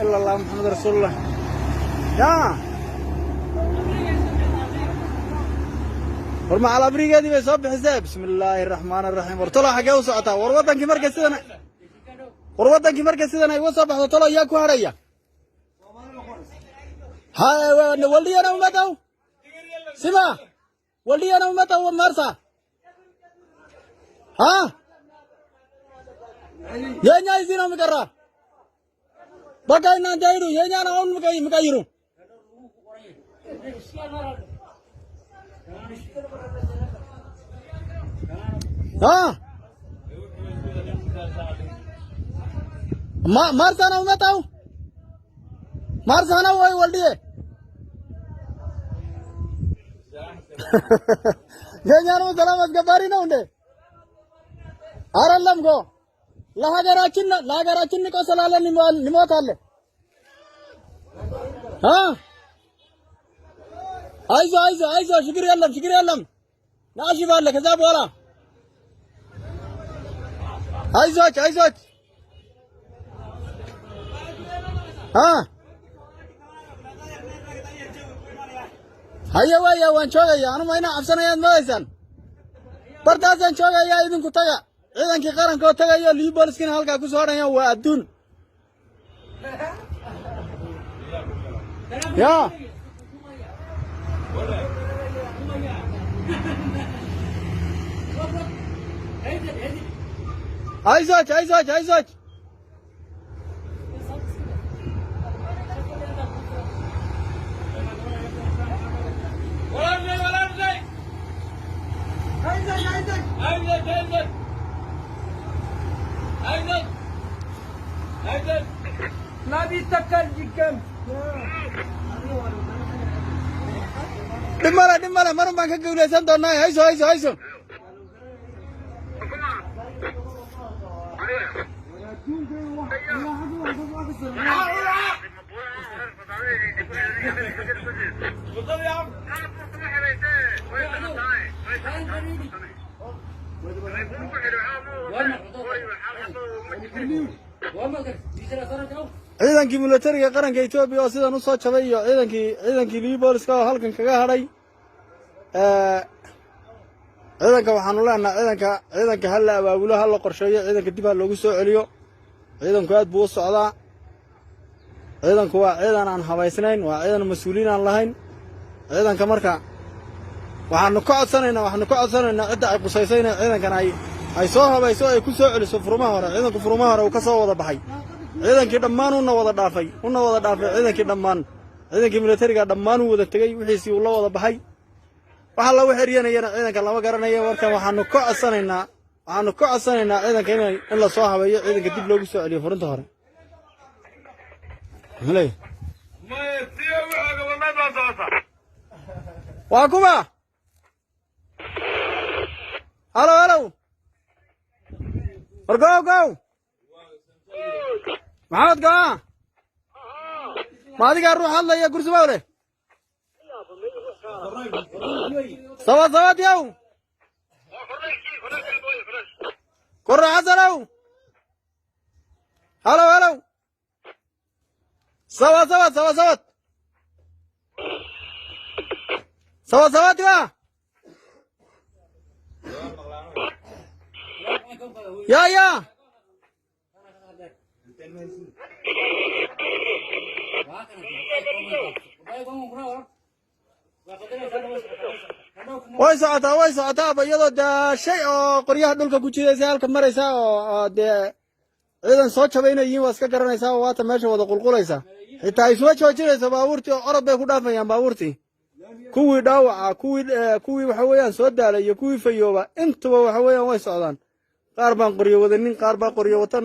إلا الله محمد رسول الله. يا ورمى على أبريقة دي بيصب حساب. بسم الله الرحمن الرحيم. ورطلع حاجة وسعتها وروضن كي مركز سيدنا وروضن كي مركز سيدنا يوصب حطلع ياكو هريا. هاي ولدي أنا ومتاو سما ولدي أنا ومتاو ومارسا ها يا ناي زينو مكرر بقى إن جايرو يا ناي أنا أون مكايرو ها مارسا أنا ومتاو مارسا أنا وين ولدي يا ناي أنا سلامت كباري نونده أرلم كو لا هجراتين نكو سلالة نموت على ها عايزو شكري يلم ناشي بالله كذاب ولا عايزو ها هيا وان شوقيا أنا ما هنا أفسنا يا مايسان برداشان شوقيا إذن كتايا إذن كي قارن كتايا لي بولسكين هالكا كوسوران يا وادون يا عايزك ما بيتكر جكم دملا مرم بانك قولي سنتون ناي هايسو ciidankii militariga qaranka Itoobiya oo sidan u soo jabay iyo ciidankii Liibooliska oo halkan kaga hadhay ciidanka waxaan u leenahay ciidanka hal la abaabulo hal la qorsheeyo ciidanka dib loogu soo celiyo ciidanku aad buu u socdaa ciidanku waa ciidan aan habaysnayn waa ciidan mas'uuliin aan lahayn ciidanka marka waxaanu ka codsanaynaa cidda ay qusaysayna ciidankan ay soo habayso ay ku soo celiso furmaha hore ciidanku furmaha hore uu ka soo wada baxay ciidankii dhammaan una wada dhaafay ciidankii militariga dhammaan uu wada tagay wixiisii uu la wada baxay waxa la waxiriyeenayna ciidanka lama garanayo marka waxaanu ka codsanaynaa ciidanka in la soo habeeyo ciidanka dib loogu soo celiyo furinta hore waa kuma halo wargow maxamed gaa ma adiga ruux hadlaya kursi bawle sawa diyaw korra hasalow halo sawa diwa ya way socotaa bayadoo daa shay oo qoryaha dhulka ku jiidaysa halka maraysa oo dee ciidan soo jabayna yihiin waa iska garanaysaa oo waata meesha wada qulqulaysa xitaa ay soo joojinayso baabuurtii oo orod bay ku dhaafayaan baabuurtii kuwii dhaawaca kuwii waxa weeyaan soo daalay iyo kuwii fayooba intuba waxa weeyaan way socdaan qaar baan qoryo wadanin qaar baa qoryo wata